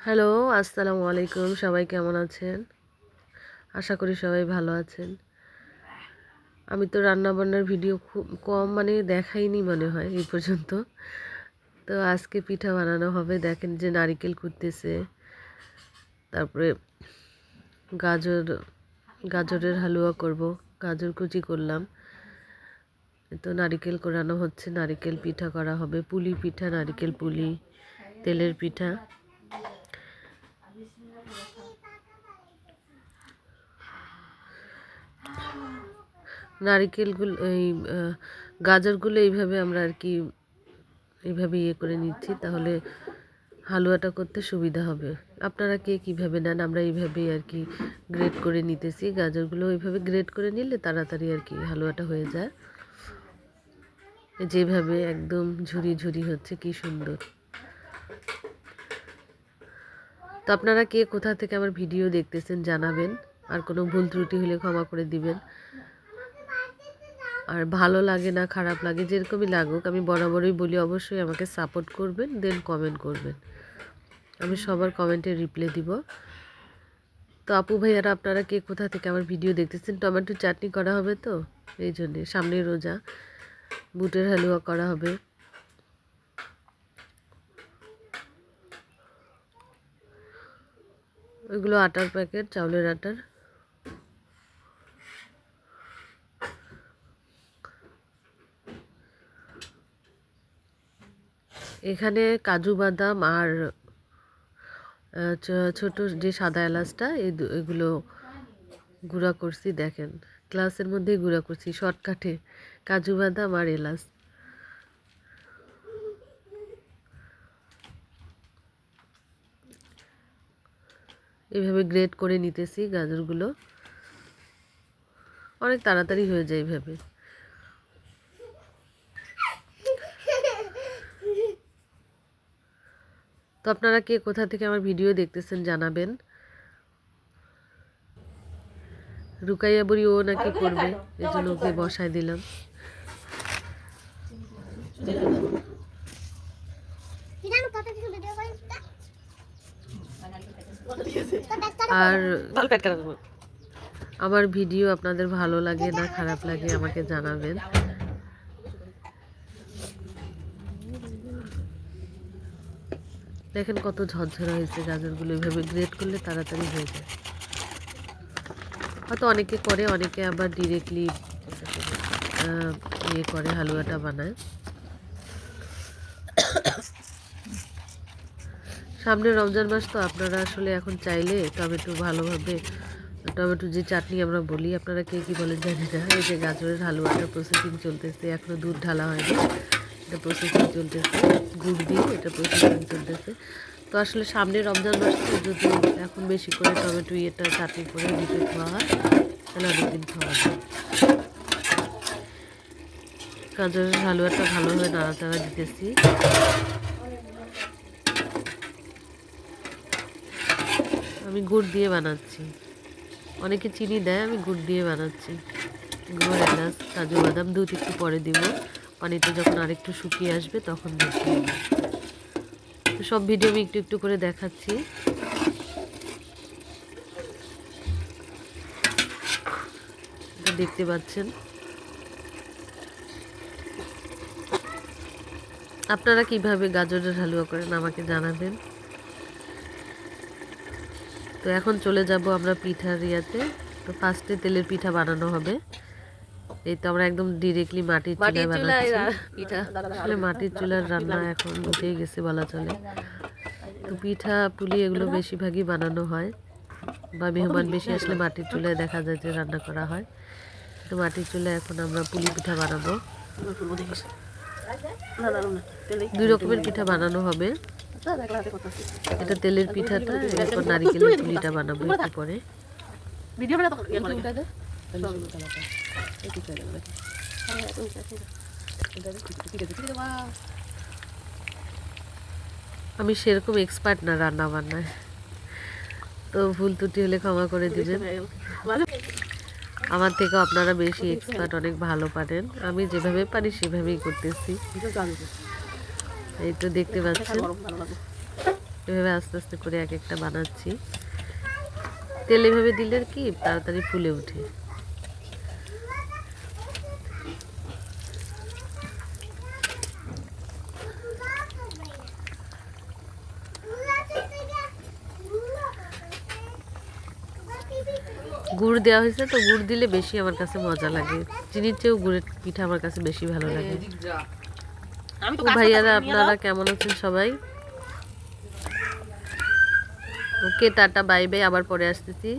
Hello, আসসালামু আলাইকুম। সবাই কেমন আছেন? আশা করি সবাই ভালো আছেন। আমি তো রান্নাবান্নার ভিডিও খুব কম দেখাইনি মনে হয় এই পর্যন্ত। তো আজকে পিঠা বানানো হবে। দেখেন যে নারিকেল কুটতেছে। তারপরে গাজর গাজরের হালুয়া করব। গাজর কুচি করলাম। তো নারিকেল কোরানো হচ্ছে, নারিকেল পিঠা করা হবে। পুলি পিঠা, নারিকেল পুলি, তেলের পিঠা। নারিকেলগুলো গাজরগুলো এইভাবে আমরা আর কি এইভাবে করে নিচ্ছি, তাহলে হালুয়াটা করতে সুবিধা হবে। আপনারা কে কীভাবে নেন? আমরা এইভাবেই আর কি গ্রেট করে নিতেছি। গাজরগুলো এইভাবে গ্রেট করে নিলে তাড়াতাড়ি আর কি হালুয়াটা হয়ে যায়। যেভাবে একদম ঝুরি ঝুরি হচ্ছে, কি সুন্দর। তো আপনারা কে কোথা থেকে আমার ভিডিও দেখতেছেন জানাবেন, আর কোনো ভুল ত্রুটি হলে ক্ষমা করে দিবেন। আর ভালো লাগে না খারাপ লাগে, যেরকমই লাগুক, আমি বরাবরই বলি অবশ্যই আমাকে সাপোর্ট করবেন, দেন কমেন্ট করবেন। আমি সবার কমেন্টে রিপ্লাই দিব। তো আপু ভাইয়ারা, আপনারা কে কোথা থেকে আমার ভিডিও দেখতেছেন? টমেটো চাটনি করা হবে, তো এই জন্যে সামনে রোজা, বুটের হালুয়া করা হবে। ওইগুলো আটার প্যাকেট, চাউলের আটার। এখানে কাজু বাদাম আর ছোট যে সাদা এলাচটা, এগুলো গুঁড়া করছি। দেখেন গ্লাসের মধ্যেই গুঁড়া করছি শর্টকাটে, কাজু বাদাম আর এলাচ। এইভাবে গ্রেট করে নিতেছি গাজরগুলো, অনেক তাড়াতাড়ি হয়ে যায় এইভাবে। তো আপনারা কে কোথা থেকে আমার ভিডিও দেখতেছেন জানাবেন। রুকাইয়া বুড়ি ও নাকি করবে, এই জন্য ওকে বসায় দিলাম। আর আমার ভিডিও আপনাদের ভালো লাগে না খারাপ লাগে আমাকে জানাবেন। দেখেন কত ঝরঝরা হয়েছে গাজরগুলো, এভাবে গ্রেট করলে তাড়াতাড়ি হয়ে যায়। হয়তো অনেকে করে, অনেকে আবার ডিরেক্টলি করে হালুয়াটা বানায়। সামনে রমজান মাস, তো আপনারা আসলে এখন চাইলে টমেটো ভালোভাবে, টমেটো যে চাটনি আমরা বলি, আপনারা কে কী বলেন জানি না। এই যে গাজরের হালুয়াটা প্রসেসিং চলতেছে, এখনও দুধ ঢালা হয়নি, এটা প্রসেসিং চলতেছে। গুড় দিয়ে এটা প্রসেসিং চলতেছে। তো আসলে সামনে রমজান মাস, তো যদি এখন বেশি করে টমেটো এটা চাটনি করে দিতে খাওয়া হয়, তাহলে অনেকদিন খাওয়া যায়। গাজরের হালুয়াটা ভালোভাবে নাড়াচাড়া দিতেছি। আমি গুড় দিয়ে বানাচ্ছি, অনেকে চিনি দেয়, আমি গুড় দিয়ে বানাচ্ছি। গুড়, এলাচ, কাজু বাদাম দুধ একটু পরে দিব, পানিতে যখন আরেকটু শুকিয়ে আসবে তখন দুধ দিব। তো সব ভিডিও আমি একটু একটু করে দেখাচ্ছি। দেখতে পাচ্ছেন। আপনারা কিভাবে গাজরের হালুয়া করেন আমাকে জানাবেন। তো এখন চলে যাব আমরা পিঠার ইয়াতে। তো ফার্স্টে তেলের পিঠা বানানো হবে। এই তো আমরা একদম ডিরেক্টলি মাটির চুলায় বানাচ্ছি। আসলে মাটির চুলার রান্না এখন উঠেই গেছে বলা চলে। তো পিঠা পুলি এগুলো বেশিরভাগই বানানো হয়, বা মেহমান বেশি আসলে মাটির চুলায় দেখা যায় যে রান্না করা হয়। তো মাটির চুলায় এখন আমরা পুলি পিঠা বানাবো। 2 রকমের পিঠা বানানো হবে। এটা তেলের পিঠাটা, এরপর নারিকেলের পুলিটা বানাবো একটু পরে। আমি সেরকম এক্সপার্ট না রান্না বান্নায়, তো ভুল ত্রুটি হলে ক্ষমা করে দিবেন। আমার থেকে আপনারা বেশি এক্সপার্ট, অনেক ভালো পারেন। আমি যেভাবে পারি সেভাবেই করতেছি। এই তো দেখতে পাচ্ছেন। এভাবে আস্তে আস্তে করে এক একটা বানাচ্ছি। তেল এভাবে দিলে কি তাড়াতাড়ি ফুলে ওঠে। গুড় দেওয়া হয়েছে তো, গুড় দিলে বেশি আমার কাছে মজা লাগে। চিনির চেয়েও গুড়ের পিঠা আমার কাছে বেশি ভালো লাগে। তো ভাইয়ারা আপনারা কেমন আছেন সবাই? ওকে, টাটা, বাই বাই, আবার পরে আসতেছি।